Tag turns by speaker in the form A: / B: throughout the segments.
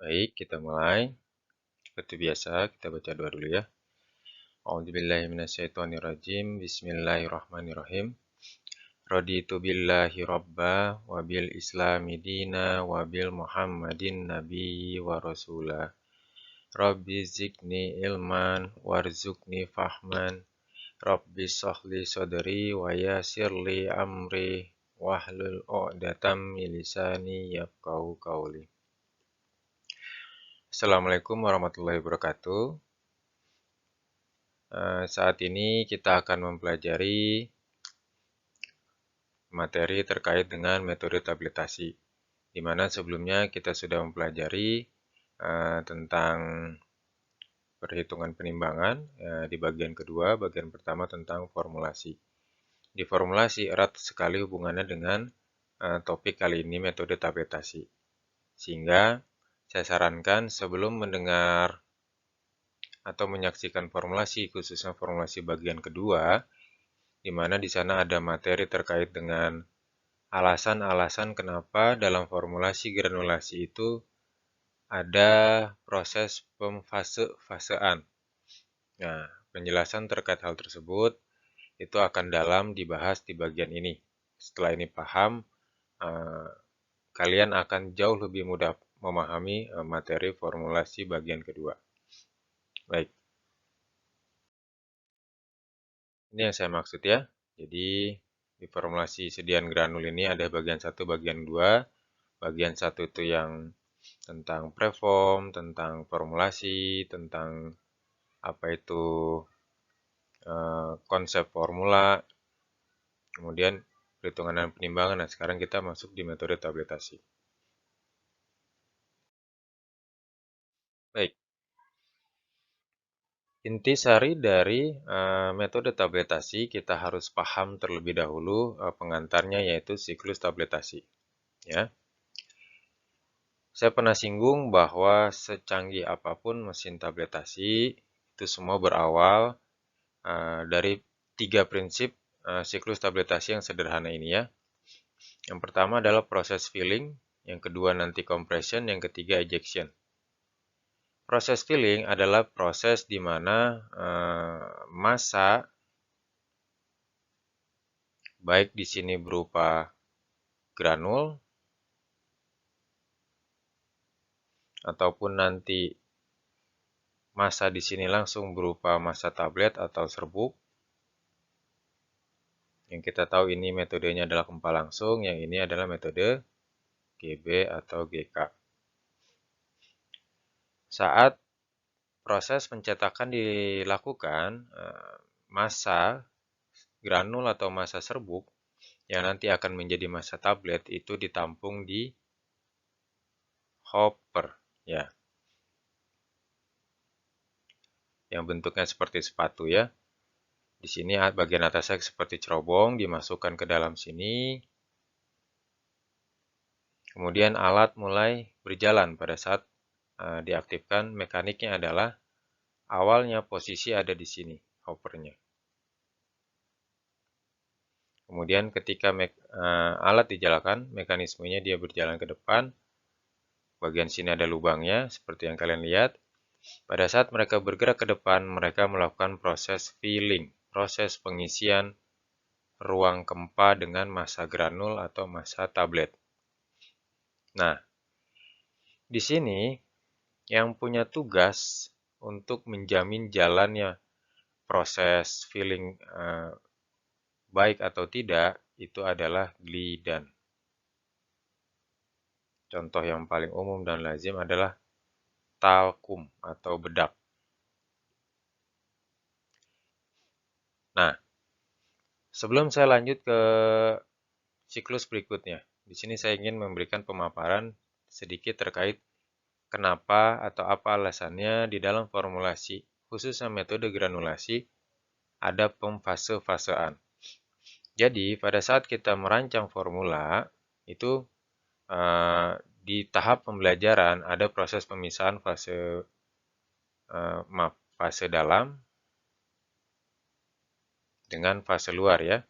A: Baik, kita mulai. Seperti biasa, kita baca doa dulu ya. A'udzubillahi minasyaitonirrajim. Bismillahirrahmanirrahim. Raditu billahi rabba wa bil islami dina wa bil muhammadin nabiyyi wa rasula. Rabbi zidni ilman warzuqni fahman. Rabbi sahli sadri wa yassirli amri wahlul 'uqdatam min lisani yafqahu qawli. Assalamualaikum warahmatullahi wabarakatuh. Saat ini kita akan mempelajari materi terkait dengan metode tabletasi, di mana sebelumnya kita sudah mempelajari tentang perhitungan penimbangan di bagian kedua, bagian pertama tentang formulasi. Di formulasi erat sekali hubungannya dengan topik kali ini, metode tabletasi. Sehingga saya sarankan sebelum mendengar atau menyaksikan formulasi, khususnya formulasi bagian kedua, di mana di sana ada materi terkait dengan alasan-alasan kenapa dalam formulasi granulasi itu ada proses pemfase-fasean. Nah, penjelasan terkait hal tersebut itu akan dalam dibahas di bagian ini. Setelah ini paham, kalian akan jauh lebih mudah memahami materi formulasi bagian kedua. Baik. Ini yang saya maksud ya. Jadi di formulasi sediaan granul ini ada bagian 1, bagian 2. Bagian 1 itu yang tentang preform, tentang formulasi, tentang apa itu konsep formula, kemudian perhitungan dan penimbangan. Nah, sekarang kita masuk di metode tabletasi. Baik. Intisari dari metode tabletasi, kita harus paham terlebih dahulu pengantarnya, yaitu siklus tabletasi. Ya. Saya pernah singgung bahwa secanggih apapun mesin tabletasi, itu semua berawal dari 3 prinsip siklus tabletasi yang sederhana ini ya. Yang pertama adalah proses filling, yang kedua nanti compression, yang ketiga ejection. Proses filling adalah proses di mana massa baik di sini berupa granul ataupun nanti massa di sini langsung berupa massa tablet atau serbuk. Yang kita tahu ini metodenya adalah gempa langsung, yang ini adalah metode GB atau GK. Saat proses pencetakan dilakukan, massa granul atau massa serbuk yang nanti akan menjadi massa tablet itu ditampung di hopper ya. Yang bentuknya seperti sepatu ya. Di sini bagian atasnya seperti cerobong, dimasukkan ke dalam sini. Kemudian alat mulai berjalan pada saat diaktifkan. Mekaniknya adalah awalnya posisi ada di sini, hoppernya. Kemudian ketika alat dijalankan, mekanismenya dia berjalan ke depan. Bagian sini ada lubangnya, seperti yang kalian lihat. Pada saat mereka bergerak ke depan, mereka melakukan proses filling, proses pengisian ruang kempa dengan massa granul atau massa tablet. Nah, di sini yang punya tugas untuk menjamin jalannya proses filling baik atau tidak, itu adalah glidan. Contoh yang paling umum dan lazim adalah talkum atau bedak. Nah, sebelum saya lanjut ke siklus berikutnya, di sini saya ingin memberikan pemaparan sedikit terkait kenapa atau apa alasannya di dalam formulasi, khususnya metode granulasi, ada pemfase-fasean. Jadi, pada saat kita merancang formula, itu di tahap pembelajaran ada proses pemisahan fase dalam dengan fase luar ya.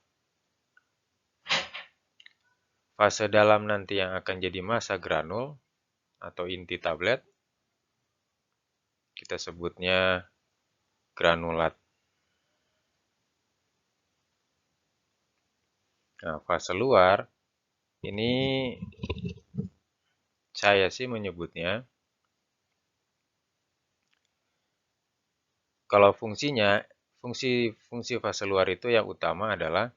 A: Fase dalam nanti yang akan jadi massa granul atau inti tablet. kita sebutnya granulat. Nah, fase luar ini saya sih menyebutnya, kalau fungsinya, fungsi fase luar itu yang utama adalah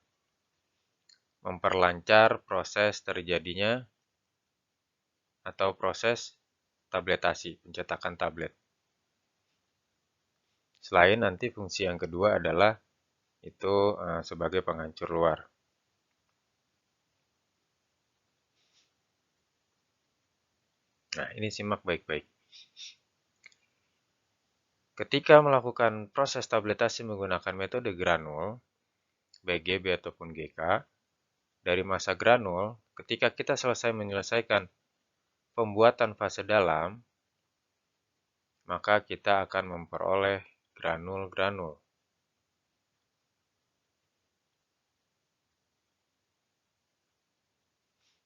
A: memperlancar proses terjadinya atau proses tabletasi, pencetakan tablet. Selain nanti fungsi yang kedua adalah itu sebagai penghancur luar. Nah, ini simak baik-baik. Ketika melakukan proses tabletasi menggunakan metode granul, baik GB ataupun GK, dari masa granul, ketika kita selesai menyelesaikan pembuatan fase dalam, maka kita akan memperoleh granul-granul.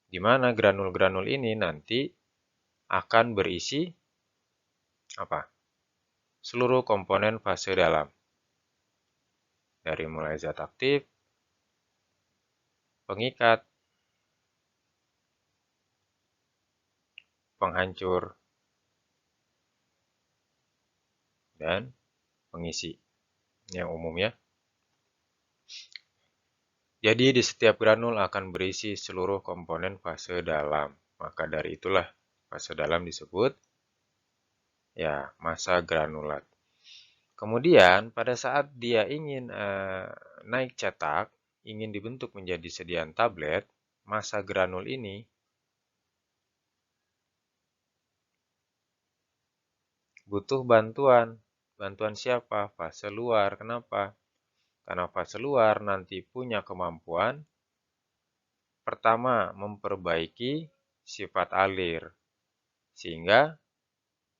A: Di mana granul-granul ini nanti akan berisi apa? Seluruh komponen fase dalam. Dari mulai zat aktif, pengikat, penghancur, dan pengisi. Yang umum ya. Jadi di setiap granul akan berisi seluruh komponen fase dalam. Maka dari itulah fase dalam disebut ya masa granulat. Kemudian pada saat dia ingin naik cetak, ingin dibentuk menjadi sediaan tablet, masa granul ini butuh bantuan. Bantuan siapa? Fase luar. Kenapa? Karena fase luar nanti punya kemampuan pertama memperbaiki sifat alir. Sehingga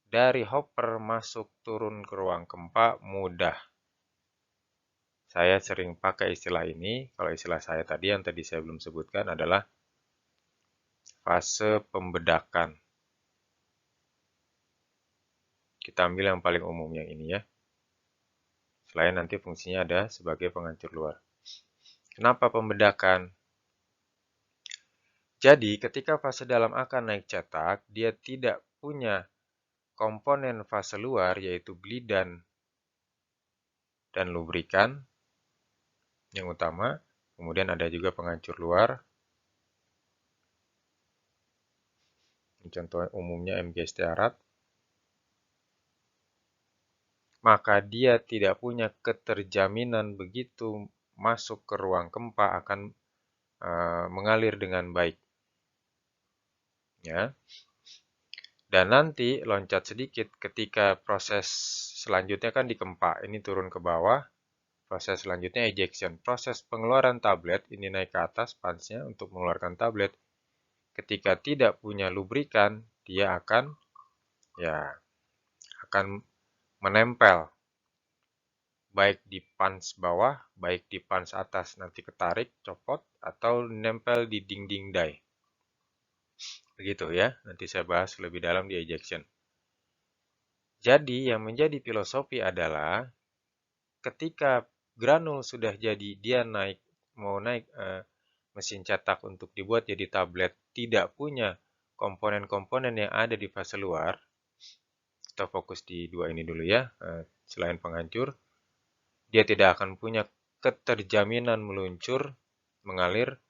A: dari hopper masuk turun ke ruang kempa mudah. Saya sering pakai istilah ini, kalau istilah saya tadi yang tadi saya belum sebutkan adalah fase pembedakan. Kita ambil yang paling umum yang ini ya. Selain nanti fungsinya ada sebagai penghancur luar. Kenapa pembedakan? Jadi ketika fase dalam akan naik cetak, dia tidak punya komponen fase luar yaitu glidan dan lubrikan yang utama. Kemudian ada juga penghancur luar. Contoh umumnya MG Stearat. Maka dia tidak punya keterjaminan begitu masuk ke ruang kempa akan mengalir dengan baik. Ya. Dan nanti loncat sedikit ketika proses selanjutnya kan dikempa, ini turun ke bawah, proses selanjutnya ejection. Proses pengeluaran tablet, ini naik ke atas pansnya untuk mengeluarkan tablet. Ketika tidak punya lubrikan, dia akan menempel baik di pans bawah, baik di pans atas nanti ketarik, copot, atau nempel di dinding die. Begitu ya, nanti saya bahas lebih dalam di ejection. Jadi yang menjadi filosofi adalah ketika granul sudah jadi, dia mau naik mesin cetak untuk dibuat jadi tablet, tidak punya komponen-komponen yang ada di fase luar. Kita fokus di dua ini dulu ya, selain penghancur. Dia tidak akan punya keterjaminan meluncur, mengalir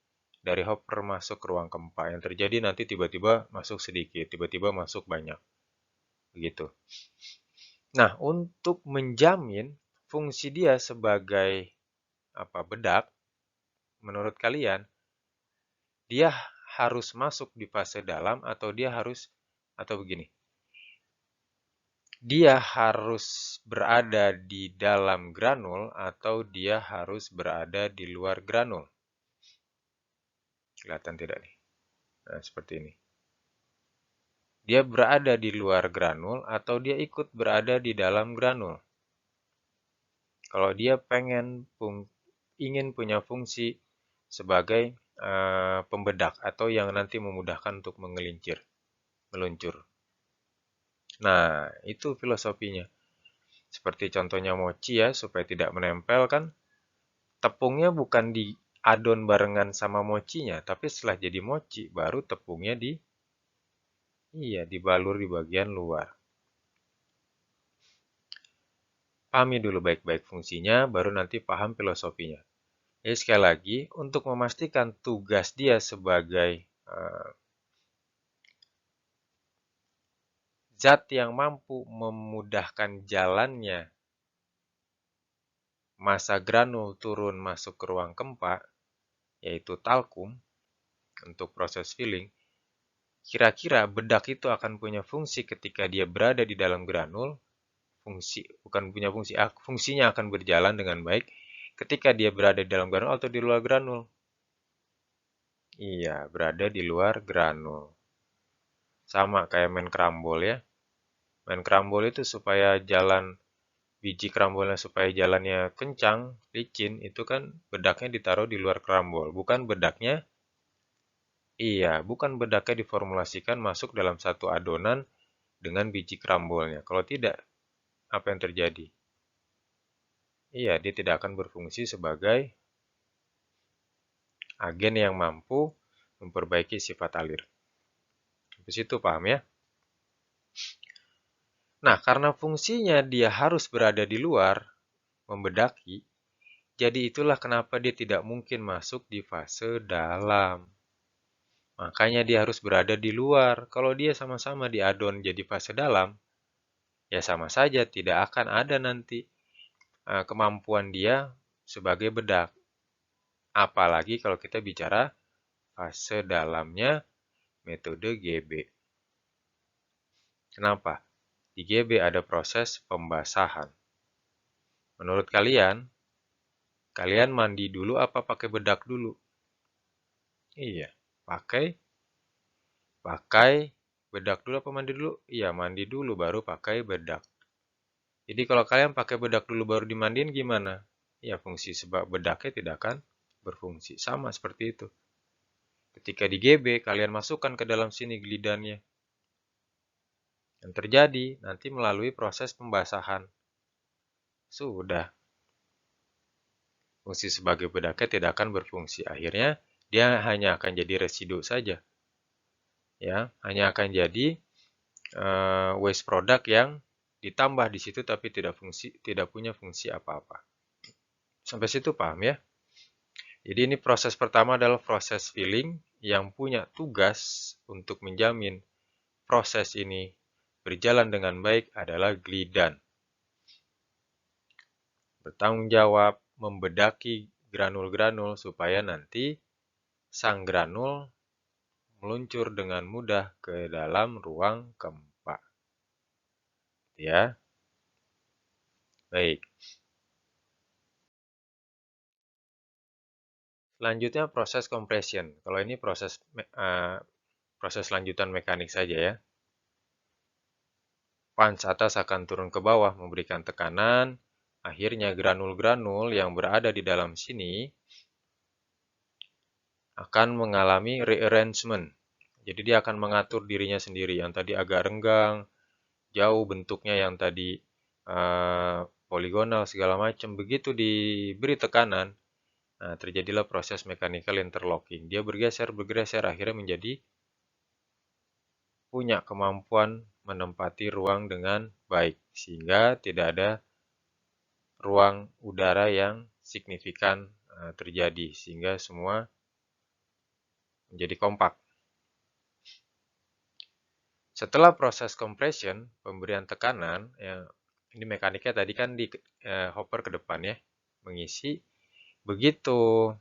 A: dari hopper masuk ke ruang kempa. Yang terjadi nanti tiba-tiba masuk sedikit, tiba-tiba masuk banyak. Begitu. Nah, untuk menjamin fungsi dia sebagai bedak, menurut kalian, dia harus masuk di fase dalam atau dia harus, atau begini, dia harus berada di dalam granul atau dia harus berada di luar granul? Kelihatan tidak nih? Nah, seperti ini. Dia berada di luar granul atau dia ikut berada di dalam granul? Kalau dia ingin punya fungsi sebagai pembedak atau yang nanti memudahkan untuk meluncur. Nah, itu filosofinya. Seperti contohnya mochi ya, supaya tidak menempel kan, tepungnya bukan di adon barengan sama mochinya, tapi setelah jadi mochi, baru tepungnya dibalur di bagian luar. Pahami dulu baik-baik fungsinya, baru nanti paham filosofinya. Jadi sekali lagi, untuk memastikan tugas dia sebagai zat yang mampu memudahkan jalannya massa granul turun masuk ke ruang kempa, yaitu talkum, untuk proses filling, kira-kira bedak itu akan punya fungsi ketika dia berada di dalam granul, fungsinya akan berjalan dengan baik ketika dia berada di dalam granul atau di luar granul. Iya, berada di luar granul. Sama kayak main kerambol ya. Main kerambol itu supaya jalan biji kerambolnya supaya jalannya kencang, licin, itu kan bedaknya ditaruh di luar kerambol. Bukan bedaknya diformulasikan masuk dalam satu adonan dengan biji kerambolnya. Kalau tidak, apa yang terjadi? Iya, dia tidak akan berfungsi sebagai agen yang mampu memperbaiki sifat alir. Di situ paham ya? Nah, karena fungsinya dia harus berada di luar, membedaki, jadi itulah kenapa dia tidak mungkin masuk di fase dalam. Makanya dia harus berada di luar. Kalau dia sama-sama di adon jadi fase dalam, ya sama saja tidak akan ada nanti kemampuan dia sebagai bedak. Apalagi kalau kita bicara fase dalamnya metode GB. Kenapa? Di GB ada proses pembasahan. Menurut kalian mandi dulu apa pakai bedak dulu? Iya, pakai bedak dulu apa mandi dulu? Iya, mandi dulu baru pakai bedak. Jadi kalau kalian pakai bedak dulu baru dimandiin gimana? Ya fungsi sebab bedaknya tidak akan berfungsi. Sama seperti itu. Ketika di GB, kalian masukkan ke dalam sini glidannya. Yang terjadi nanti melalui proses pembasahan. Sudah. Fungsi sebagai bedaknya tidak akan berfungsi. Akhirnya dia hanya akan jadi residu saja. Ya, hanya akan jadi waste product yang ditambah di situ tapi tidak punya fungsi apa-apa. Sampai situ paham ya? Jadi ini proses pertama adalah proses filling yang punya tugas untuk menjamin proses ini berjalan dengan baik adalah glidan. Bertanggung jawab membedaki granul-granul supaya nanti sang granul meluncur dengan mudah ke dalam ruang kempa. Ya. Baik. Selanjutnya proses compression. Kalau ini proses lanjutan mekanik saja ya. Punch atas akan turun ke bawah memberikan tekanan. Akhirnya granul-granul yang berada di dalam sini akan mengalami rearrangement. Jadi dia akan mengatur dirinya sendiri. Yang tadi agak renggang, jauh bentuknya yang tadi poligonal segala macam. Begitu diberi tekanan, nah, terjadilah proses mechanical interlocking. Dia bergeser, akhirnya menjadi punya kemampuan menempati ruang dengan baik. Sehingga tidak ada ruang udara yang signifikan terjadi. Sehingga semua menjadi kompak. Setelah proses compression, pemberian tekanan, ya, ini mekaniknya tadi kan di hopper ke depan ya, mengisi. Begitu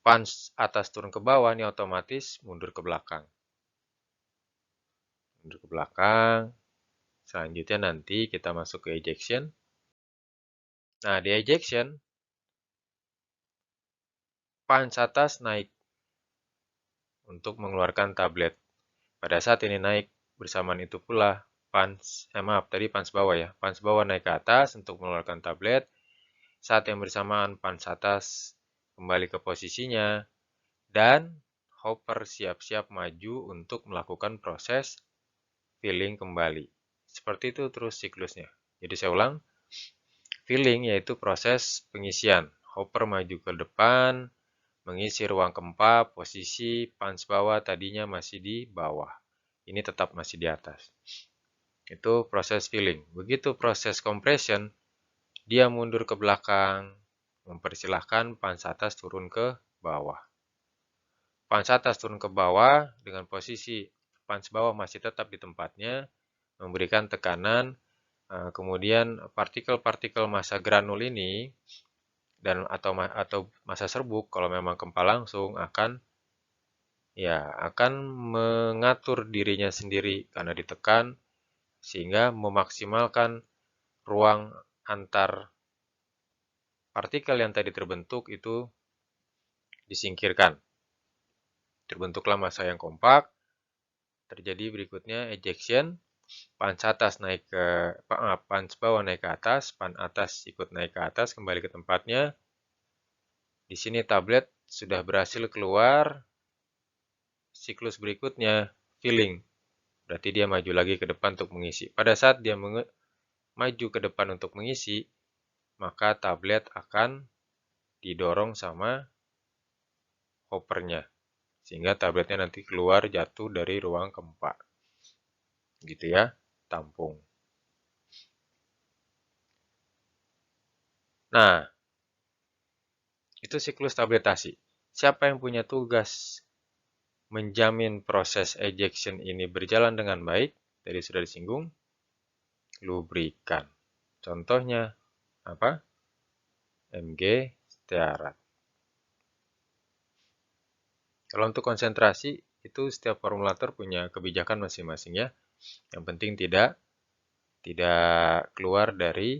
A: punch atas turun ke bawah, ini otomatis mundur ke belakang. Mundur ke belakang. Selanjutnya nanti kita masuk ke ejection. Nah, di ejection, punch atas naik untuk mengeluarkan tablet. Pada saat ini naik, bersamaan itu pula punch bawah ya. Punch bawah naik ke atas untuk mengeluarkan tablet. Saat yang bersamaan punch atas kembali ke posisinya dan hopper siap-siap maju untuk melakukan proses filling kembali. Seperti itu terus siklusnya. Jadi saya ulang, filling yaitu proses pengisian. Hopper maju ke depan, mengisi ruang keempat, posisi punch bawah tadinya masih di bawah. Ini tetap masih di atas. Itu proses filling. Begitu proses compression, dia mundur ke belakang, mempersilahkan punch atas turun ke bawah. Punch atas turun ke bawah dengan posisi punch bawah masih tetap di tempatnya, memberikan tekanan, kemudian partikel-partikel massa granul ini atau massa serbuk kalau memang kempal langsung akan mengatur dirinya sendiri karena ditekan sehingga memaksimalkan ruang antar partikel yang tadi terbentuk itu disingkirkan. Terbentuklah massa yang kompak. Terjadi berikutnya ejection, punch bawah naik ke atas, punch atas ikut naik ke atas kembali ke tempatnya. Di sini tablet sudah berhasil keluar. Siklus berikutnya filling. Berarti dia maju lagi ke depan untuk mengisi. Pada saat dia maju ke depan untuk mengisi, maka tablet akan didorong sama hoppernya. Sehingga tabletnya nanti keluar jatuh dari ruang keempat. Gitu ya, tampung. Nah, itu siklus tabletasi. Siapa yang punya tugas menjamin proses ejection ini berjalan dengan baik? Tadi sudah disinggung. Lubrikan. Contohnya apa? Mg stearat. Kalau untuk konsentrasi, itu setiap formulator punya kebijakan masing-masing ya. Yang penting tidak keluar dari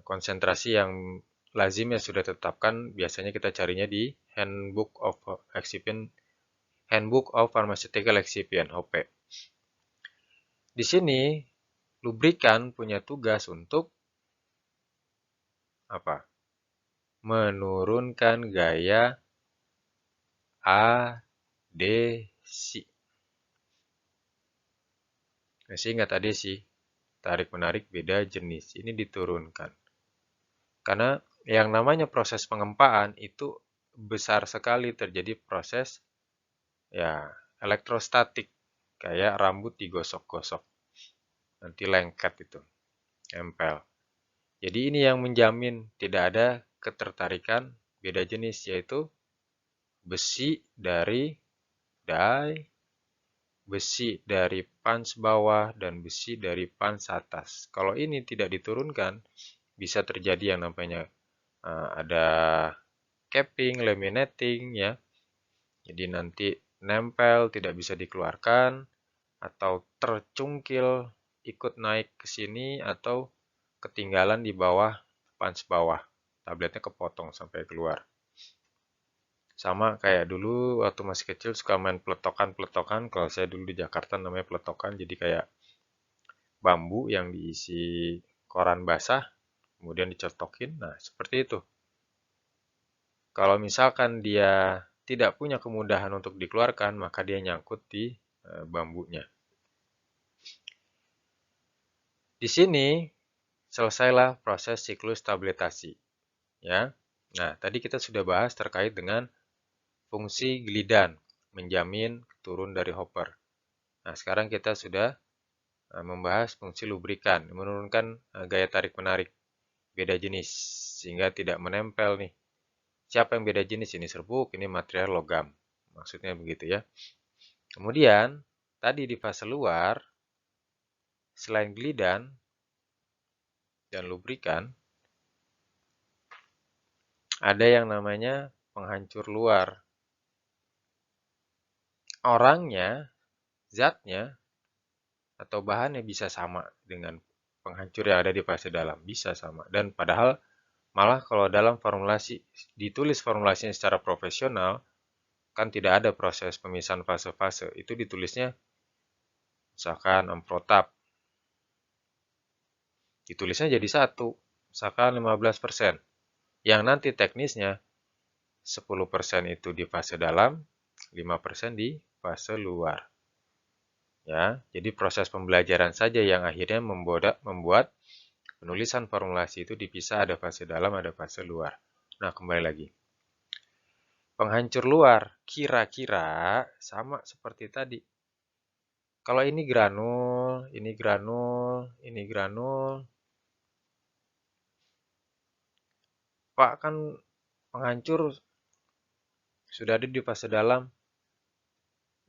A: konsentrasi yang lazim yang sudah ditetapkan. Biasanya kita carinya di Handbook of Pharmaceutical Excipient (HOP). Di sini lubrikan punya tugas untuk apa? Menurunkan gaya adesi. Ingat adesi, tarik-menarik beda jenis. Ini diturunkan. Karena yang namanya proses pengempaan itu besar sekali terjadi proses elektrostatik. Kayak rambut digosok-gosok. Nanti lengket itu, nempel. Jadi ini yang menjamin tidak ada ketertarikan beda jenis, yaitu besi dari die, besi dari punch bawah, dan besi dari punch atas. Kalau ini tidak diturunkan, bisa terjadi yang namanya ada capping, laminating ya. Jadi nanti nempel, tidak bisa dikeluarkan, atau tercungkil, ikut naik ke sini, atau ketinggalan di bawah punch bawah. Tabletnya kepotong sampai keluar. Sama kayak dulu waktu masih kecil suka main peletokan-peletokan. Kalau saya dulu di Jakarta namanya peletokan. Jadi kayak bambu yang diisi koran basah, kemudian dicotokin. Nah, seperti itu. Kalau misalkan dia tidak punya kemudahan untuk dikeluarkan, maka dia nyangkut di bambunya. Di sini selesailah proses siklus stabilisasi. Ya. Nah, tadi kita sudah bahas terkait dengan fungsi glidan, menjamin turun dari hopper. Nah, sekarang kita sudah membahas fungsi lubrikan, menurunkan gaya tarik-menarik beda jenis, sehingga tidak menempel nih. Siapa yang beda jenis? Ini serbuk, ini material logam. Maksudnya begitu ya. Kemudian, tadi di fase luar, selain glidan dan lubrikan, ada yang namanya penghancur luar. Orangnya, zatnya, atau bahannya bisa sama dengan penghancur yang ada di fase dalam. Bisa sama. Dan padahal malah kalau dalam formulasi, ditulis formulasinya secara profesional, kan tidak ada proses pemisahan fase-fase. Itu ditulisnya, misalkan amprotap. Ditulisnya jadi satu. Misalkan 15%. Yang nanti teknisnya, 10% itu di fase dalam, 5% di fase luar. Ya, jadi proses pembelajaran saja yang akhirnya membuat penulisan formulasi itu dipisah, ada fase dalam, ada fase luar. Nah, kembali lagi. Penghancur luar kira-kira sama seperti tadi. Kalau ini granul, ini granul, ini granul. Pak, kan penghancur sudah ada di fase dalam.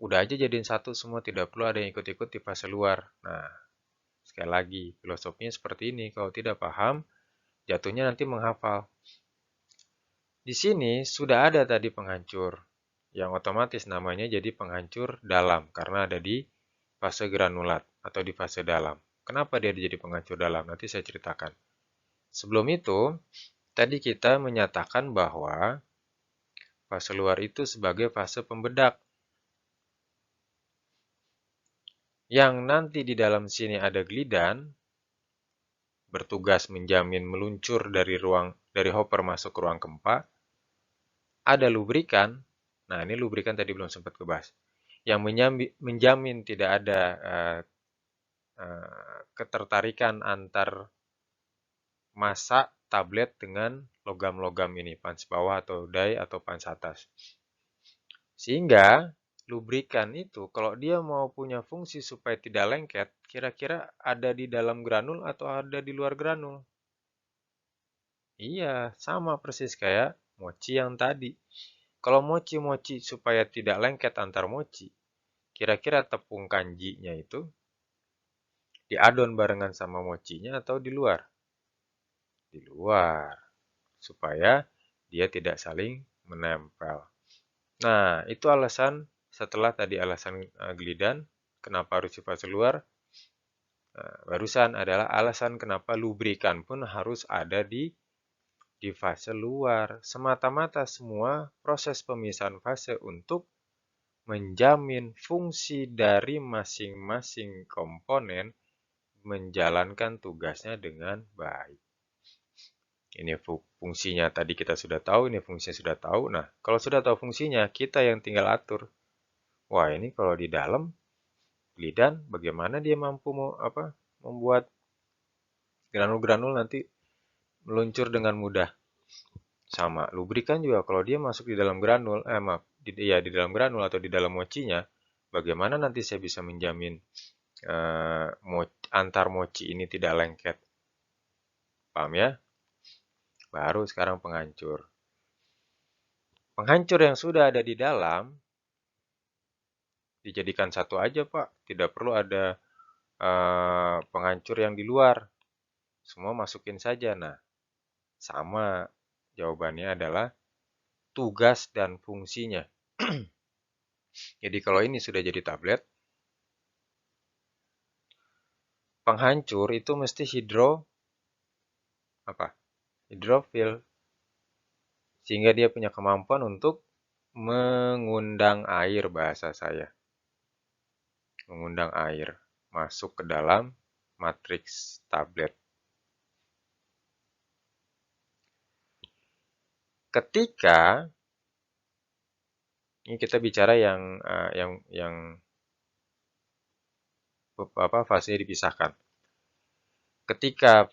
A: Udah aja jadiin satu semua, tidak perlu ada yang ikut-ikut di fase luar. Nah, sekali lagi, filosofinya seperti ini. Kalau tidak paham, jatuhnya nanti menghafal. Di sini sudah ada tadi penghancur, yang otomatis namanya jadi penghancur dalam, karena ada di fase granulat atau di fase dalam. Kenapa dia jadi penghancur dalam? Nanti saya ceritakan. Sebelum itu, tadi kita menyatakan bahwa fase luar itu sebagai fase pembedak. Yang nanti di dalam sini ada glidan, bertugas menjamin meluncur dari hopper masuk ke ruang kempa. Ada lubrikan, nah ini lubrikan tadi belum sempat kebahas, yang menjamin tidak ada ketertarikan antar massa tablet dengan logam-logam ini, pans bawah atau die atau pans atas. Sehingga lubrikan itu kalau dia mau punya fungsi supaya tidak lengket, kira-kira ada di dalam granul atau ada di luar granul? Iya, sama persis kayak mochi yang tadi. Kalau mochi-mochi supaya tidak lengket antar mochi, kira-kira tepung kanjinya itu diadon barengan sama mochinya atau di luar? Di luar, supaya dia tidak saling menempel. Nah, itu alasan setelah tadi alasan glidan, kenapa harus di fase luar. Barusan adalah alasan kenapa lubrikan pun harus ada di fase luar. Semata-mata semua proses pemisahan fase untuk menjamin fungsi dari masing-masing komponen menjalankan tugasnya dengan baik. Ini fungsinya tadi kita sudah tahu, ini fungsinya sudah tahu. Nah, kalau sudah tahu fungsinya, kita yang tinggal atur. Wah, ini kalau di dalam glidan, bagaimana dia mampu membuat granul-granul nanti meluncur dengan mudah. Sama, lubrikan juga kalau dia masuk di dalam granul, di dalam granul atau di dalam mochinya, bagaimana nanti saya bisa menjamin antar mochi ini tidak lengket. Paham ya? Baru sekarang penghancur. Penghancur yang sudah ada di dalam dijadikan satu aja, Pak. Tidak perlu ada penghancur yang di luar. Semua masukin saja. Nah, sama jawabannya adalah tugas dan fungsinya. Jadi kalau ini sudah jadi tablet, penghancur itu mesti hidrofil. Sehingga dia punya kemampuan untuk mengundang air, bahasa saya. Mengundang air masuk ke dalam matriks tablet. Ketika ini kita bicara yang fasenya dipisahkan. Ketika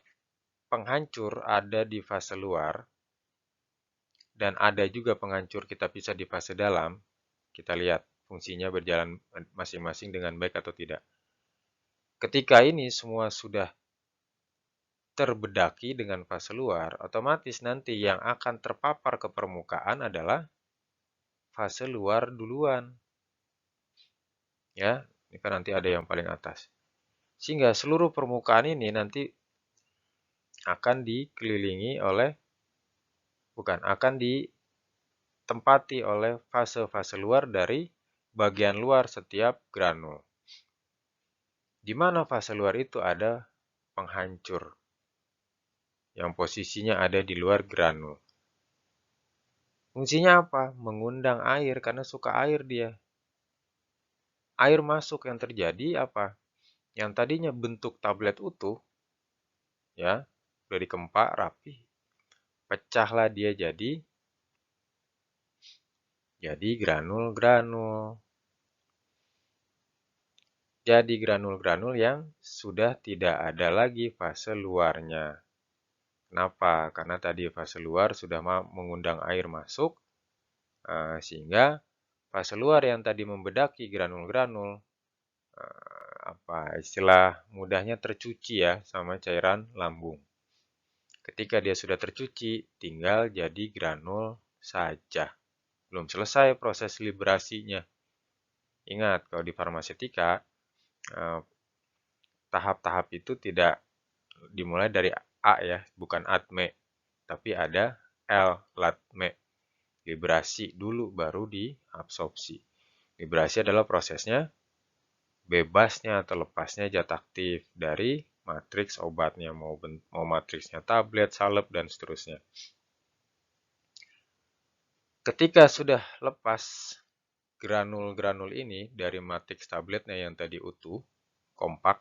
A: penghancur ada di fase luar dan ada juga penghancur kita bisa di fase dalam, kita lihat fungsinya berjalan masing-masing dengan baik atau tidak. Ketika ini semua sudah terbedaki dengan fase luar, otomatis nanti yang akan terpapar ke permukaan adalah fase luar duluan. Ya, ini kan nanti ada yang paling atas. Sehingga seluruh permukaan ini nanti akan dikelilingi oleh, akan ditempati oleh fase-fase luar dari bagian luar setiap granul. Di mana fase luar itu ada penghancur yang posisinya ada di luar granul. Fungsinya apa? Mengundang air karena suka air dia. Air masuk, yang terjadi apa? Yang tadinya bentuk tablet utuh, ya, udah dikempak rapi, pecahlah dia jadi jadi granul-granul. Jadi granul-granul yang sudah tidak ada lagi fase luarnya. Kenapa? Karena tadi fase luar sudah mengundang air masuk, sehingga fase luar yang tadi membedaki granul-granul, apa istilah mudahnya tercuci ya sama cairan lambung. Ketika dia sudah tercuci, tinggal jadi granul saja. Belum selesai proses liberasinya. Ingat, kalau di farmasetika, tahap-tahap itu tidak dimulai dari A ya, bukan atme, tapi ada L, latme. Liberasi dulu baru diabsorpsi. Liberasi adalah prosesnya bebasnya atau lepasnya zat aktif dari matriks obatnya, mau matriksnya tablet, salep, dan seterusnya. Ketika sudah lepas granul-granul ini dari matriks tabletnya yang tadi utuh, kompak,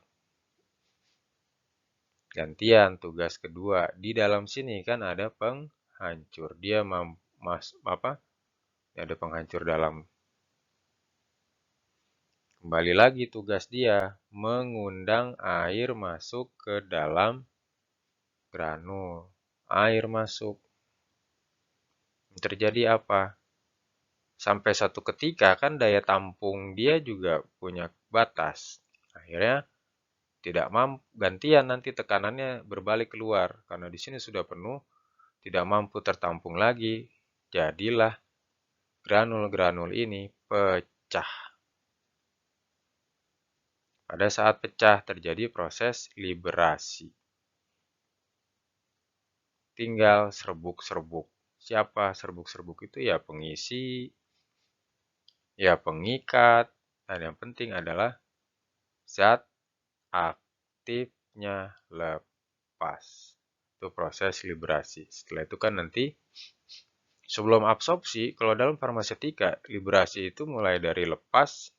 A: gantian tugas kedua. Di dalam sini kan ada penghancur. Dia ada penghancur dalam. Kembali lagi tugas dia mengundang air masuk ke dalam granul. Air masuk. Terjadi apa? Sampai satu ketika kan daya tampung dia juga punya batas. Akhirnya tidak mampu, gantian nanti tekanannya berbalik keluar karena di sini sudah penuh, tidak mampu tertampung lagi. Jadilah granul-granul ini pecah. Pada saat pecah terjadi proses liberasi. Tinggal serbuk-serbuk. Siapa serbuk-serbuk itu? Ya pengisi, ya pengikat, dan yang penting adalah zat aktifnya lepas. Itu proses liberasi. Setelah itu kan nanti sebelum absorpsi, kalau dalam farmasetika, liberasi itu mulai dari lepas.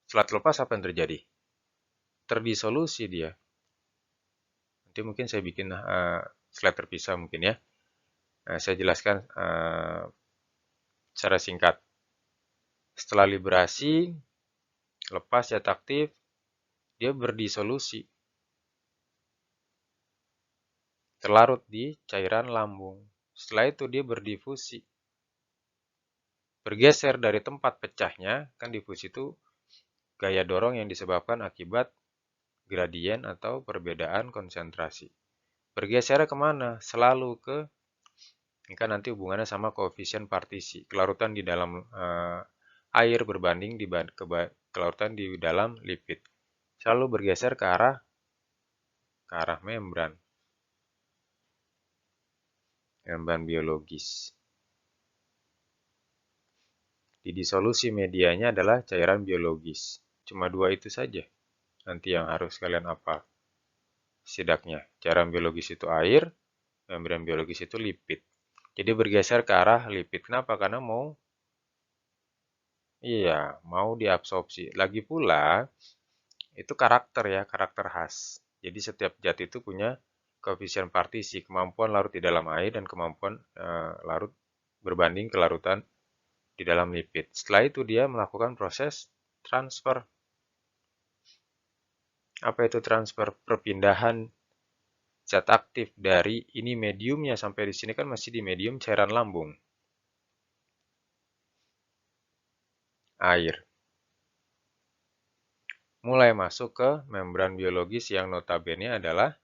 A: Setelah lepas apa yang terjadi? Terdisolusi dia. Nanti mungkin saya bikin slide terpisah mungkin ya. Saya jelaskan secara singkat. Setelah liberasi, lepas zat aktif, dia berdisolusi. Terlarut di cairan lambung. Setelah itu dia berdifusi. Bergeser dari tempat pecahnya, kan difusi itu gaya dorong yang disebabkan akibat gradien atau perbedaan konsentrasi. Bergeser kemana? Selalu ke, ini kan nanti hubungannya sama koefisien partisi. Kelarutan di dalam air berbanding kelarutan di dalam lipid. Selalu bergeser ke arah membran. Membran biologis. Di disolusi medianya adalah cairan biologis. Cuma dua itu saja. Nanti yang harus kalian hafal. Setidaknya, cairan biologis itu air, membran biologis itu lipid. Jadi bergeser ke arah lipid. Kenapa? Karena mau diabsorpsi. Lagi pula, itu karakter ya, karakter khas. Jadi setiap zat itu punya koefisien partisi, kemampuan larut di dalam air dan kemampuan larut berbanding kelarutan di dalam lipid. Setelah itu dia melakukan proses transfer. Apa itu transfer? Perpindahan zat aktif dari ini mediumnya sampai di sini kan masih di medium cairan lambung. Air. Mulai masuk ke membran biologis yang notabene adalah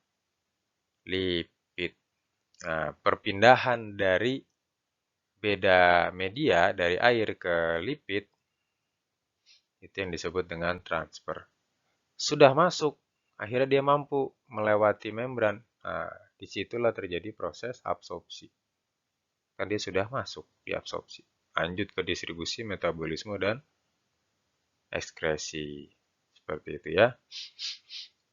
A: lipid. Nah, perpindahan dari beda media dari air ke lipid itu yang disebut dengan transfer. Sudah masuk, akhirnya dia mampu melewati membran. Nah, disitulah terjadi proses absorpsi. Kan dia sudah masuk di absorpsi. Lanjut ke distribusi, metabolisme, dan ekskresi. Seperti itu ya.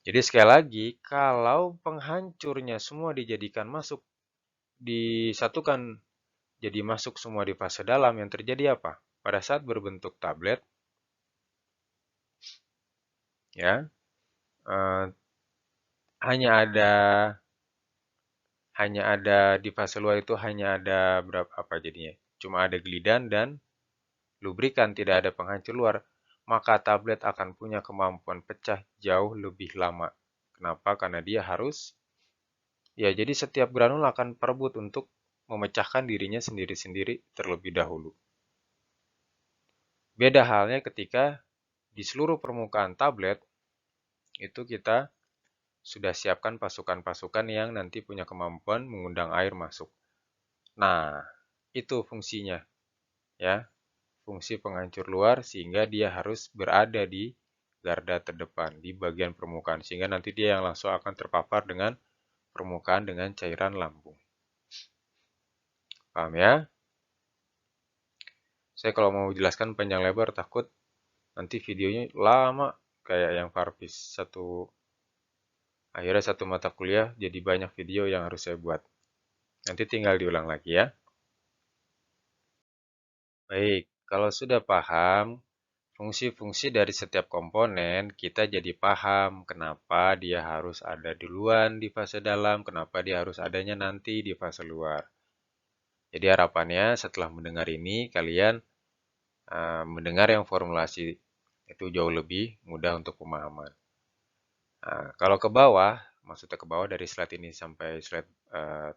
A: Jadi sekali lagi, kalau penghancurnya semua dijadikan masuk, disatukan jadi masuk semua di fase dalam, yang terjadi apa? Pada saat berbentuk tablet, ya, hanya ada di fase luar itu hanya ada berapa apa jadinya? cuma ada glidan dan lubrikan, tidak ada penghancur luar, maka tablet akan punya kemampuan pecah jauh lebih lama. Kenapa? Karena dia harus, ya jadi setiap granul akan perebut untuk memecahkan dirinya sendiri-sendiri terlebih dahulu. Beda halnya ketika di seluruh permukaan tablet, itu kita sudah siapkan pasukan-pasukan yang nanti punya kemampuan mengundang air masuk. Nah, itu fungsinya, ya. Fungsi penghancur luar sehingga dia harus berada di garda terdepan, di bagian permukaan. Sehingga nanti dia yang langsung akan terpapar dengan permukaan dengan cairan lambung. Paham ya? Saya kalau mau jelaskan panjang lebar takut nanti videonya lama kayak yang Farpis akhirnya satu mata kuliah jadi banyak video yang harus saya buat. Nanti tinggal diulang lagi ya. Baik, kalau sudah paham fungsi-fungsi dari setiap komponen, kita jadi paham kenapa dia harus ada duluan di fase dalam, kenapa dia harus adanya nanti di fase luar. Jadi harapannya setelah mendengar ini, kalian mendengar yang formulasi itu jauh lebih mudah untuk pemahaman. Nah, kalau ke bawah, maksudnya ke bawah dari slide ini sampai slide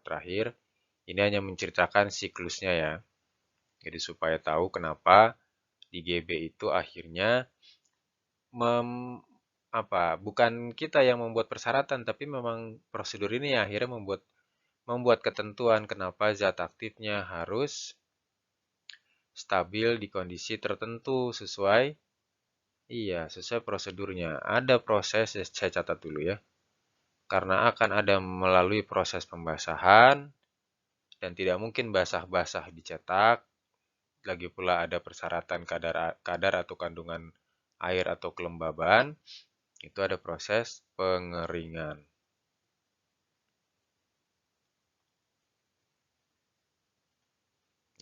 A: terakhir, ini hanya menceritakan siklusnya ya. Jadi supaya tahu kenapa di GB itu akhirnya bukan kita yang membuat persyaratan, tapi memang prosedur ini yang akhirnya membuat ketentuan kenapa zat aktifnya harus stabil di kondisi tertentu sesuai prosedurnya. Ada proses, saya catat dulu ya. Karena akan ada melalui proses pembasahan dan tidak mungkin basah-basah dicetak. Lagi pula ada persyaratan kadar atau kandungan air atau kelembaban. Itu ada proses pengeringan.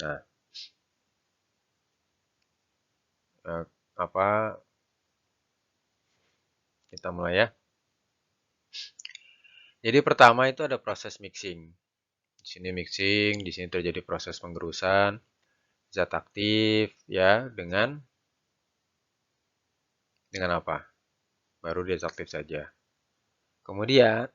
A: Nah, kita mulai ya. Jadi pertama itu ada proses mixing. Di sini mixing, di sini terjadi proses penggerusan zat aktif ya dengan apa? Baru dia aktif saja. Kemudian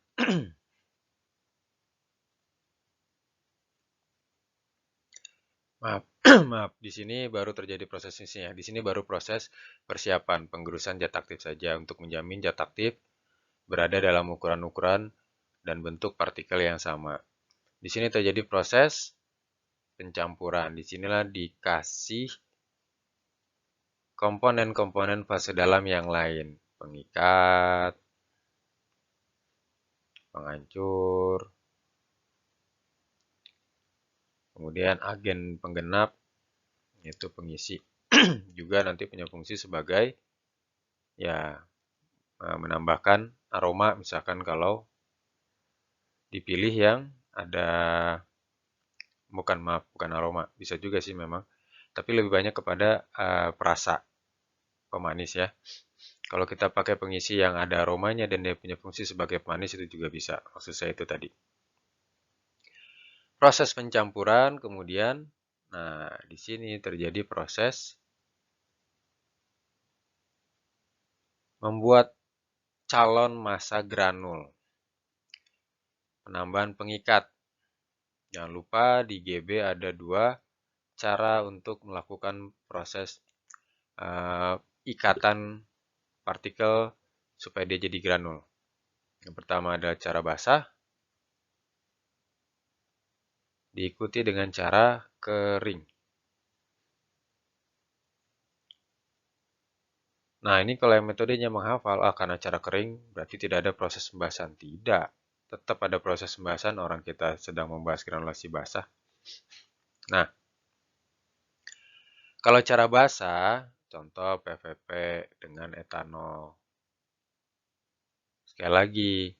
A: maaf, maaf, di sini baru terjadi proses mixing ya. Di sini baru proses persiapan penggerusan zat aktif saja untuk menjamin zat aktif berada dalam ukuran-ukuran dan bentuk partikel yang sama. Di sini terjadi proses pencampuran. Disinilah dikasih komponen-komponen fase dalam yang lain. Pengikat, penghancur, kemudian agen penggenap, yaitu pengisi. Juga nanti punya fungsi sebagai ya menambahkan aroma, misalkan kalau dipilih yang ada bukan aroma, bisa juga sih memang, tapi lebih banyak kepada perasa pemanis ya. Kalau kita pakai pengisi yang ada aromanya dan dia punya fungsi sebagai pemanis itu juga bisa. Maksud saya itu tadi. Proses pencampuran kemudian, nah di sini terjadi proses membuat calon massa granul. Penambahan pengikat. Jangan lupa di GB ada dua cara untuk melakukan proses ikatan partikel supaya dia jadi granul. Yang pertama adalah cara basah, diikuti dengan cara kering. Nah, ini kalau yang metodenya menghafal, karena cara kering berarti tidak ada proses pembasahan. Tidak. Tetap ada proses pembasahan orang kita sedang membahas granulasi basah. Nah, kalau cara basah, contoh PVP dengan etanol. Sekali lagi,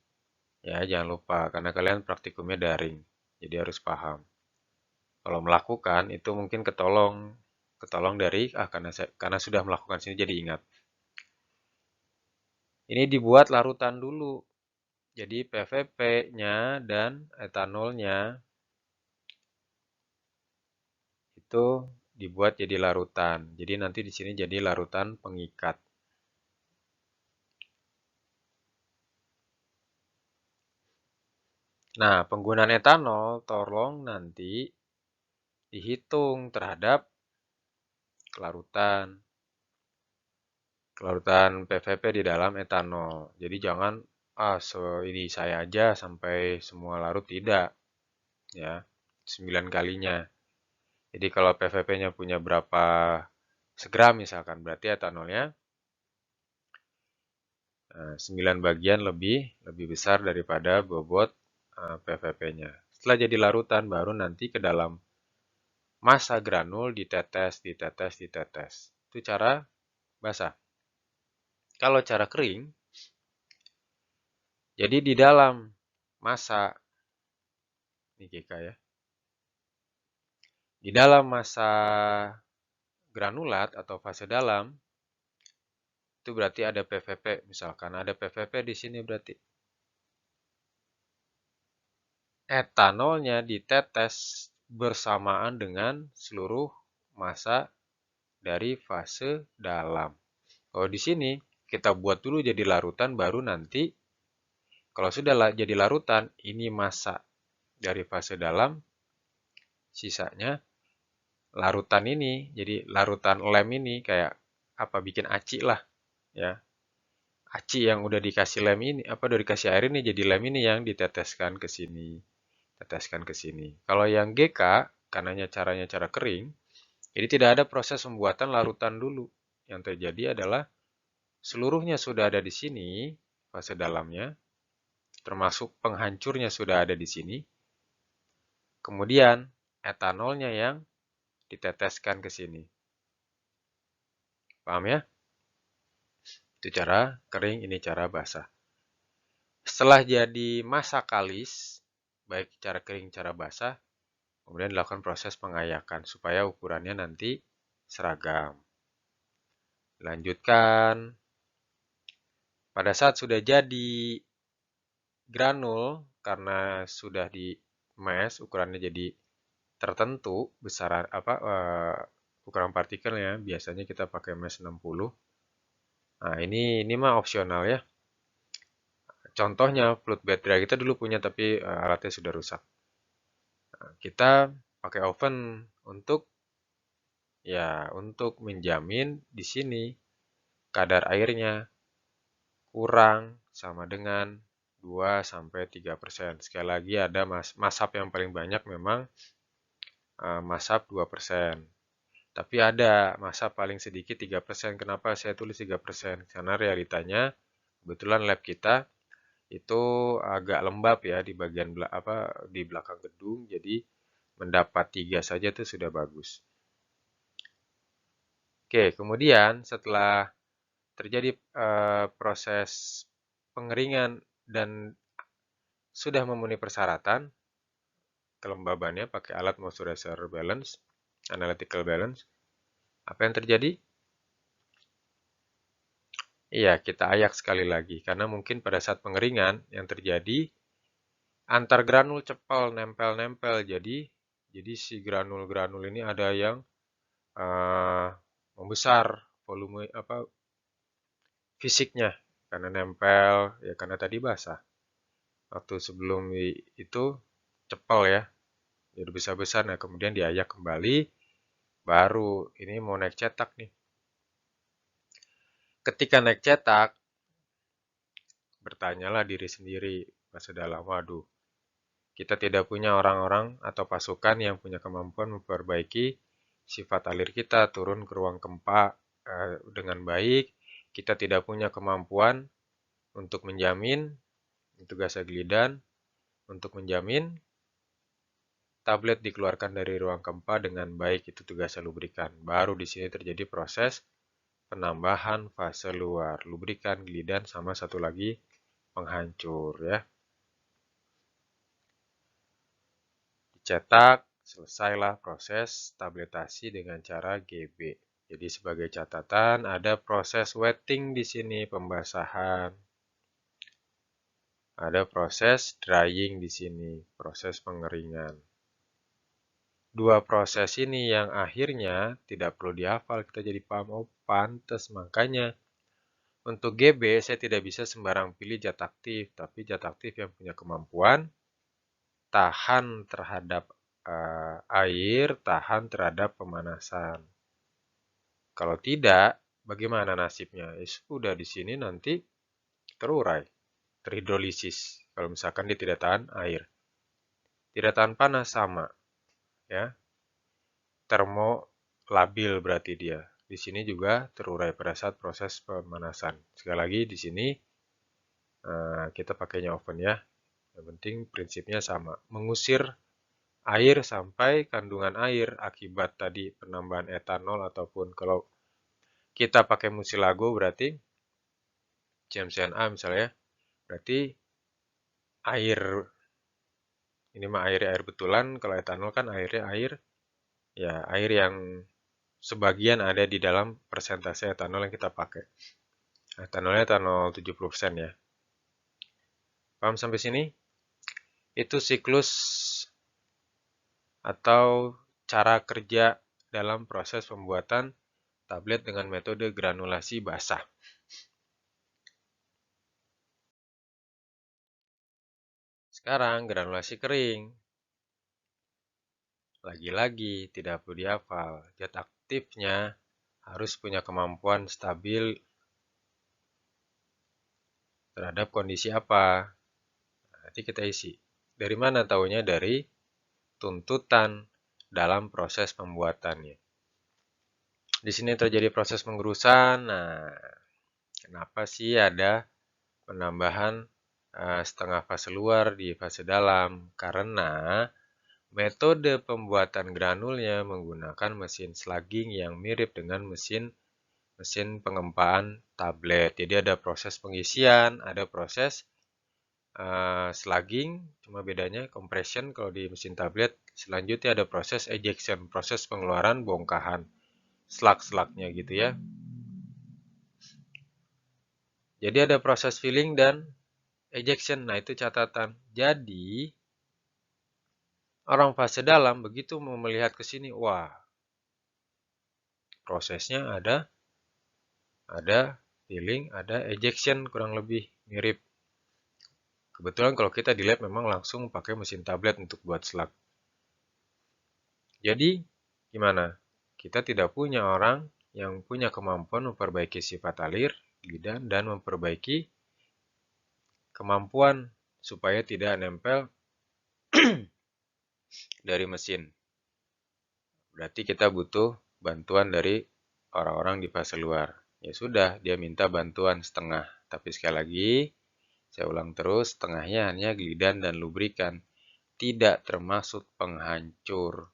A: ya jangan lupa, karena kalian praktikumnya daring, jadi harus paham. Kalau melakukan, itu mungkin ketolong dari, karena sudah melakukan sini jadi ingat. Ini dibuat larutan dulu. Jadi PVP-nya dan etanolnya itu dibuat jadi larutan. Jadi nanti di sini jadi larutan pengikat. Nah, penggunaan etanol tolong nanti dihitung terhadap kelarutan PVP di dalam etanol. Jadi jangan ini saya aja sampai semua larut, tidak ya. 9 kalinya. Jadi kalau PVP-nya punya berapa segram misalkan, berarti etanolnya 9 bagian lebih besar daripada bobot PVP-nya. Setelah jadi larutan, baru nanti ke dalam massa granul ditetes. Itu cara basah. Kalau cara kering, jadi di dalam massa, ini GK ya, di dalam massa granulat atau fase dalam, itu berarti ada PVP, misalkan ada PVP di sini berarti. Etanolnya ditetes bersamaan dengan seluruh massa dari fase dalam. Kalau di sini kita buat dulu jadi larutan, baru nanti kalau sudah jadi larutan, ini massa dari fase dalam, sisanya larutan ini, jadi larutan lem ini kayak apa, bikin aci lah ya. Aci yang udah dikasih lem ini, apa udah dikasih air ini, jadi lem ini yang diteteskan ke sini. Teteskan ke sini. Kalau yang GK, karenanya caranya cara kering, jadi tidak ada proses pembuatan larutan dulu. Yang terjadi adalah seluruhnya sudah ada di sini, fase dalamnya, termasuk penghancurnya sudah ada di sini. Kemudian etanolnya yang diteteskan ke sini. Paham ya? Itu cara kering, ini cara basah. Setelah jadi massa kalis, baik cara kering, cara basah, kemudian dilakukan proses pengayakan supaya ukurannya nanti seragam. Lanjutkan. Pada saat sudah jadi granul, karena sudah di mass, ukurannya jadi tertentu, besaran apa ukuran partikelnya, biasanya kita pakai mass 60. Nah, ini mah opsional ya. Contohnya fluid bed dryer kita dulu punya, tapi alatnya sudah rusak. Nah, kita pakai oven untuk menjamin di sini kadar airnya kurang sama dengan 2-3%. Sekali lagi ada masap yang paling banyak memang masap 2%. Tapi ada masap paling sedikit 3%. Kenapa saya tulis 3%? Karena realitanya kebetulan lab kita itu agak lembab ya di bagian di belakang gedung, jadi mendapat 3 saja itu sudah bagus. Oke, kemudian setelah terjadi proses pengeringan dan sudah memenuhi persyaratan kelembabannya pakai alat moisturizer balance, analytical balance, apa yang terjadi? Iya, kita ayak sekali lagi karena mungkin pada saat pengeringan yang terjadi antar granul cepal nempel-nempel, jadi si granul-granul ini ada yang membesar volume fisiknya karena nempel ya, karena tadi basah. Waktu sebelum itu cepal ya, jadi besar-besar. Nah, kemudian diayak kembali, baru ini mau naik cetak nih. Ketika naik cetak, bertanyalah diri sendiri, masa dalam, waduh, kita tidak punya orang-orang atau pasukan yang punya kemampuan memperbaiki sifat alir kita turun ke ruang kempa dengan baik. Kita tidak punya kemampuan untuk menjamin, itu gasa gelidan, untuk menjamin tablet dikeluarkan dari ruang kempa dengan baik, itu tugas lubrikan. Baru di sini terjadi proses penambahan fase luar, lubrikan, gelidan, sama satu lagi penghancur ya. Dicetak, selesailah proses tabletasi dengan cara GB. Jadi sebagai catatan ada proses wetting di sini, pembasahan. Ada proses drying di sini, proses pengeringan. Dua proses ini yang akhirnya tidak perlu dihafal, kita jadi paham, oh pantes, makanya untuk GB saya tidak bisa sembarang pilih zat aktif, tapi zat aktif yang punya kemampuan tahan terhadap air, tahan terhadap pemanasan. Kalau tidak, bagaimana nasibnya? Sudah di sini nanti terurai, terhidrolisis. Kalau misalkan dia tidak tahan air. Tidak tahan panas sama, ya. Termolabil berarti dia. Di sini juga terurai pada saat proses pemanasan. Sekali lagi di sini kita pakainya oven ya. Yang penting prinsipnya sama. Mengusir air sampai kandungan air akibat tadi penambahan etanol ataupun kalau kita pakai mucilago berarti CMCNA misalnya, berarti air ini mah air betulan, kalau etanol kan airnya air yang sebagian ada di dalam persentase etanol yang kita pakai. Etanolnya etanol 70% ya. Paham sampai sini? Itu siklus atau cara kerja dalam proses pembuatan tablet dengan metode granulasi basah. Sekarang granulasi kering. Lagi-lagi tidak perlu dihafal. Zat aktifnya harus punya kemampuan stabil terhadap kondisi apa. Nanti kita isi. Dari mana taunya? Dari tuntutan dalam proses pembuatannya. Di sini terjadi proses pengerusan. Nah, kenapa sih ada penambahan setengah fase luar di fase dalam? Karena metode pembuatan granulnya menggunakan mesin slugging yang mirip dengan mesin pengempaan tablet. Jadi ada proses pengisian, ada proses slugging, cuma bedanya compression kalau di mesin tablet. Selanjutnya ada proses ejection, proses pengeluaran bongkahan, slug-slugnya gitu ya. Jadi ada proses filling dan ejection, nah itu catatan. Jadi orang fase dalam begitu mau melihat ke sini, wah prosesnya ada filling, ada ejection, kurang lebih mirip. Kebetulan kalau kita di lab memang langsung pakai mesin tablet untuk buat slug. Jadi gimana? Kita tidak punya orang yang punya kemampuan memperbaiki sifat alir, lidah, dan memperbaiki kemampuan supaya tidak nempel dari mesin. Berarti kita butuh bantuan dari orang-orang di fase luar. Ya sudah, dia minta bantuan setengah. Tapi sekali lagi, saya ulang terus, setengahnya hanya glidan dan lubrikan. Tidak termasuk penghancur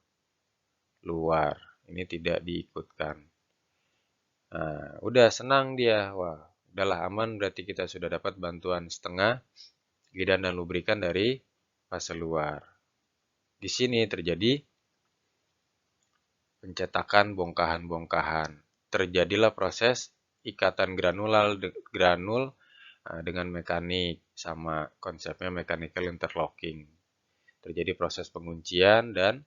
A: luar. Ini tidak diikutkan. Nah, udah senang dia. Wah, udahlah aman berarti kita sudah dapat bantuan setengah glidan dan lubrikan dari fase luar. Di sini terjadi pencetakan bongkahan-bongkahan. Terjadilah proses ikatan granul dengan mekanik, sama konsepnya mechanical interlocking. Terjadi proses penguncian dan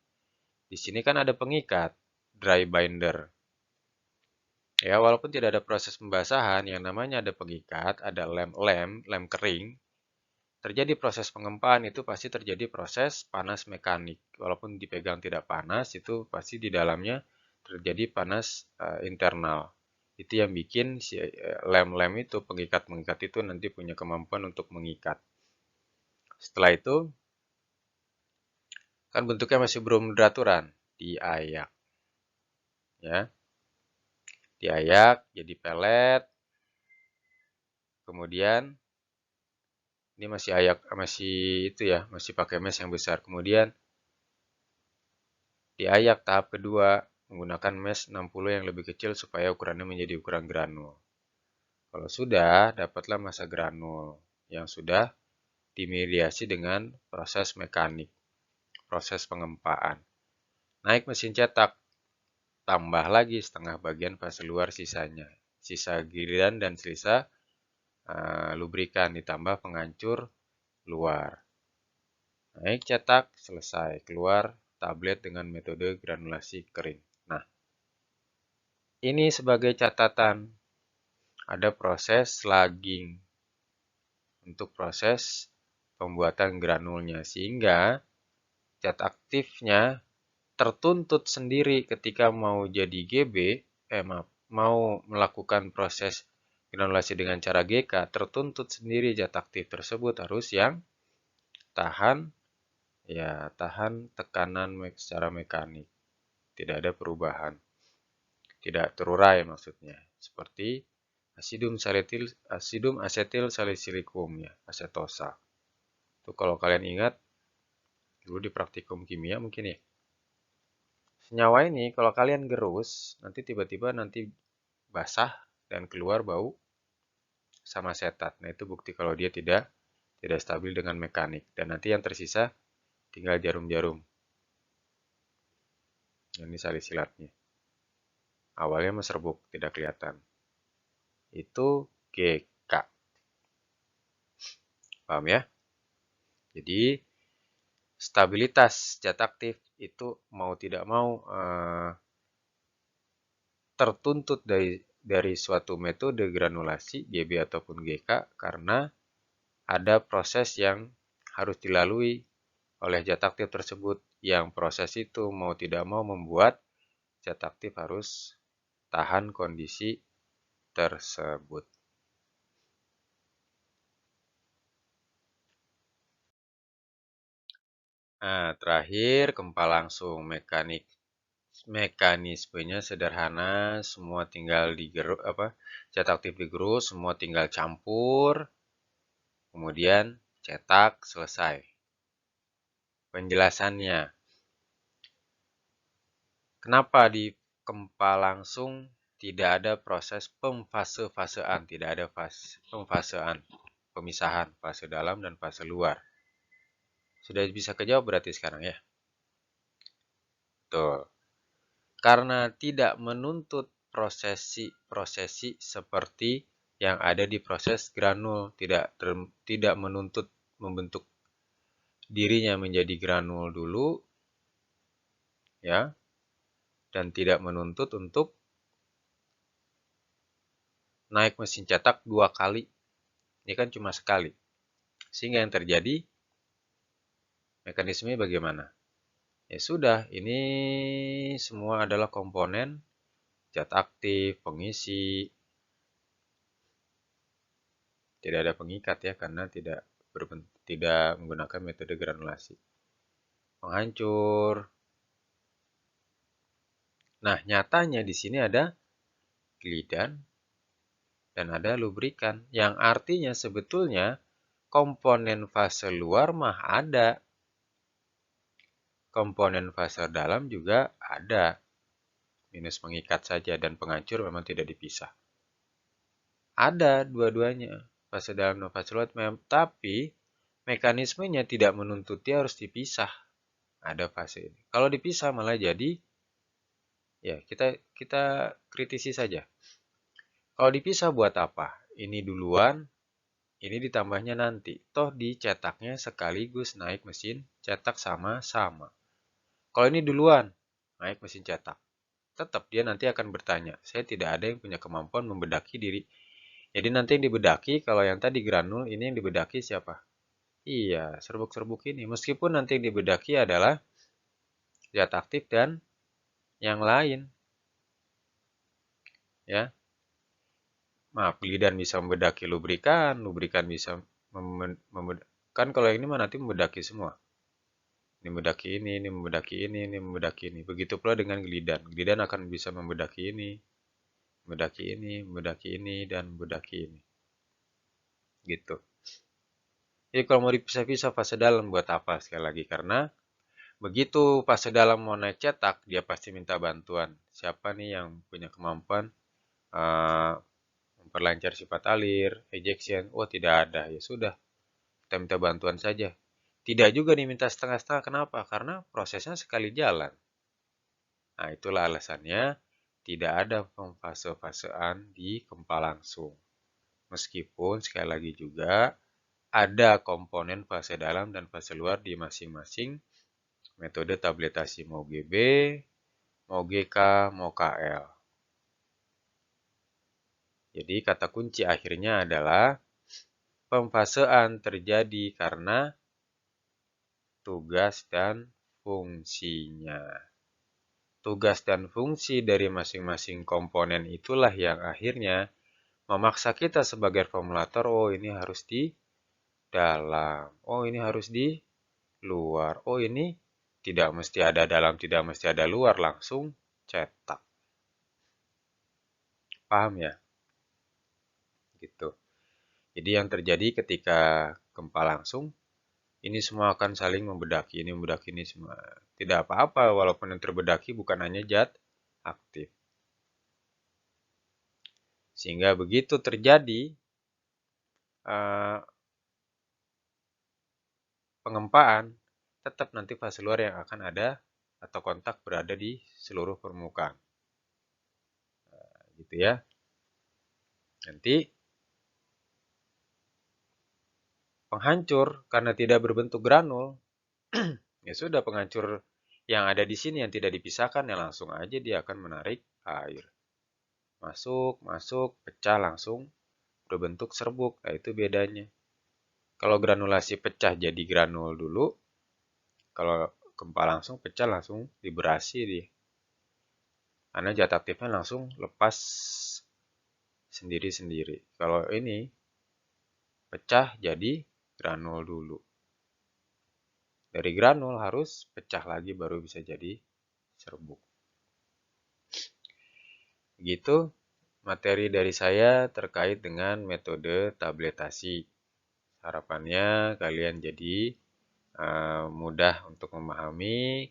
A: di sini kan ada pengikat, dry binder. Ya, walaupun tidak ada proses pembasahan, yang namanya ada pengikat, ada lem kering, terjadi proses pengempaan itu pasti terjadi proses panas mekanik. Walaupun dipegang tidak panas, itu pasti di dalamnya terjadi panas internal. Itu yang bikin si lem-lem itu, pengikat-pengikat itu nanti punya kemampuan untuk mengikat. Setelah itu, kan bentuknya masih belum beraturan, diayak. Ya. Diayak jadi pelet. Kemudian ini masih itu ya, masih pakai mes yang besar. Kemudian diayak tahap kedua menggunakan mes 60 yang lebih kecil supaya ukurannya menjadi ukuran granul. Kalau sudah, dapatlah massa granul yang sudah dimediasi dengan proses mekanik, proses pengempaan. Naik mesin cetak, tambah lagi setengah bagian fase luar sisanya. Sisa giliran dan sisa lubrikan ditambah penghancur luar. Naik cetak, selesai, keluar tablet dengan metode granulasi kering. Nah, ini sebagai catatan, ada proses slugging untuk proses pembuatan granulnya, sehingga zat aktifnya tertuntut sendiri ketika mau jadi GB, mau melakukan proses granulasi dengan cara GK, tertuntut sendiri zat aktif tersebut harus yang tahan tekanan secara mekanik, tidak ada perubahan, tidak terurai maksudnya, seperti asidum asetil salisilicum ya, asetosa. Itu kalau kalian ingat dulu di praktikum kimia mungkin ya. Senyawa ini kalau kalian gerus, nanti tiba-tiba basah dan keluar bau sama setat. Nah, itu bukti kalau dia tidak stabil dengan mekanik. Dan nanti yang tersisa tinggal jarum-jarum. Ini salisilatnya. Awalnya meserbuk, tidak kelihatan. Itu GK. Paham ya? Jadi, stabilitas zat aktif itu mau tidak mau tertuntut dari suatu metode granulasi GB ataupun GK karena ada proses yang harus dilalui oleh zat aktif tersebut, yang proses itu mau tidak mau membuat zat aktif harus tahan kondisi tersebut. Nah, terakhir kempal langsung, mekanismenya sederhana, semua tinggal digerus, zat aktif digerus, semua tinggal campur, kemudian cetak, selesai. Penjelasannya, kenapa di kempal langsung tidak ada proses pemfase-fasean, tidak ada pemfasean, pemisahan fase dalam dan fase luar. Sudah bisa kejawab berarti sekarang ya? Betul. Karena tidak menuntut prosesi seperti yang ada di proses granul, tidak menuntut membentuk dirinya menjadi granul dulu, ya, dan tidak menuntut untuk naik mesin cetak 2 kali. Ini kan cuma sekali. Sehingga yang terjadi, mekanismenya bagaimana? Ya sudah, ini semua adalah komponen zat aktif, pengisi. Tidak ada pengikat ya, karena tidak menggunakan metode granulasi. Penghancur. Nah, nyatanya di sini ada glidan dan ada lubrikan, yang artinya sebetulnya komponen fase luar mah ada. Komponen fase dalam juga ada. Minus pengikat saja, dan penghancur memang tidak dipisah. Ada dua-duanya, fase dalam dan fase luar, tapi mekanismenya tidak menuntut dia harus dipisah. Ada fase ini. Kalau dipisah malah jadi, ya kita kritisi saja. Kalau dipisah buat apa? Ini duluan, ini ditambahnya nanti. Toh dicetaknya sekaligus naik mesin cetak sama-sama. Kalau ini duluan, naik mesin cetak. Tetap dia nanti akan bertanya, saya tidak ada yang punya kemampuan membedaki diri. Jadi nanti yang dibedaki, kalau yang tadi granul, ini yang dibedaki siapa? Iya, serbuk-serbuk ini. Meskipun nanti yang dibedaki adalah zat aktif dan yang lain. Ya, maaf, glidan bisa membedaki lubrikan, lubrikan bisa kan kalau yang ini mah nanti membedaki semua. Ini membedaki ini membedaki ini membedaki ini. Begitu pula dengan glidan. Glidan akan bisa membedaki ini, membedaki ini, membedaki ini, dan membedaki ini. Gitu. Jadi kalau mau dipisah-pisah fase dalam buat apa sekali lagi? Karena begitu fase dalam mau naik cetak, dia pasti minta bantuan. Siapa nih yang punya kemampuan memperlancar sifat alir, ejection? Oh, tidak ada. Ya sudah, kita minta bantuan saja. Tidak juga diminta setengah-setengah. Kenapa? Karena prosesnya sekali jalan. Nah, itulah alasannya tidak ada pemfase-fasean di kempal langsung. Meskipun sekali lagi juga ada komponen fase dalam dan fase luar di masing-masing metode tabletasi mau GB, mau GK, mau KL. Jadi kata kunci akhirnya adalah pemfasean terjadi karena tugas dan fungsinya. Tugas dan fungsi dari masing-masing komponen itulah yang akhirnya memaksa kita sebagai formulator, oh ini harus di dalam, oh ini harus di luar, oh ini tidak mesti ada dalam, tidak mesti ada luar, langsung cetak. Paham ya? Gitu. Jadi yang terjadi ketika gempa langsung, ini semua akan saling membedaki, ini membedaki ini semua. Tidak apa-apa, walaupun yang terbedaki bukan hanya zat aktif. Sehingga begitu terjadi pengempaan, tetap nanti fase luar yang akan ada atau kontak berada di seluruh permukaan. Gitu ya. Nanti penghancur karena tidak berbentuk granul, ya sudah penghancur yang ada di sini yang tidak dipisahkan ya langsung aja dia akan menarik air. Masuk, pecah langsung berbentuk serbuk. Nah, itu bedanya. Kalau granulasi pecah jadi granul dulu, kalau gempa langsung pecah langsung vibrasi dia. Karena zat aktifnya langsung lepas sendiri-sendiri. Kalau ini pecah jadi granul dulu. Dari granul harus pecah lagi baru bisa jadi serbuk. Begitu materi dari saya terkait dengan metode tabletasi. Harapannya kalian jadi mudah untuk memahami.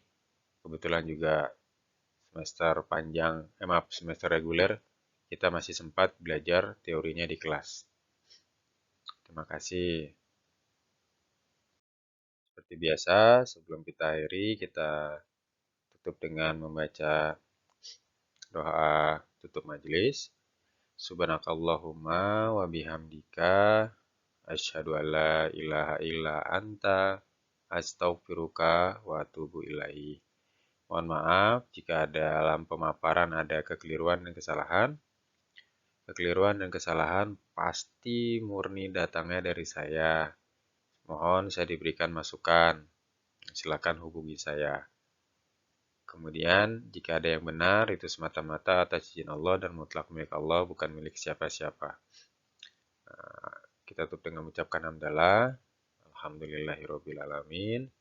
A: Kebetulan juga semester panjang, semester reguler, kita masih sempat belajar teorinya di kelas. Terima kasih. Seperti biasa, sebelum kita akhiri, kita tutup dengan membaca doa tutup majelis. Subhanakallahumma wa bihamdika asyhadu an la ilaha illa anta astaghfiruka wa atubu ilaihi. Mohon maaf jika dalam pemaparan ada kekeliruan dan kesalahan. Kekeliruan dan kesalahan pasti murni datangnya dari saya. Mohon saya diberikan masukan. Silakan hubungi saya. Kemudian, jika ada yang benar, itu semata-mata atas izin Allah dan mutlak milik Allah, bukan milik siapa-siapa. Kita tutup dengan mengucapkan hamdalah. Alhamdulillahirrabbilalamin.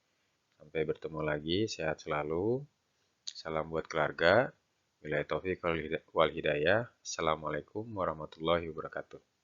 A: Sampai bertemu lagi, sehat selalu. Salam buat keluarga. Billahi taufiq wal hidayah. Assalamualaikum warahmatullahi wabarakatuh.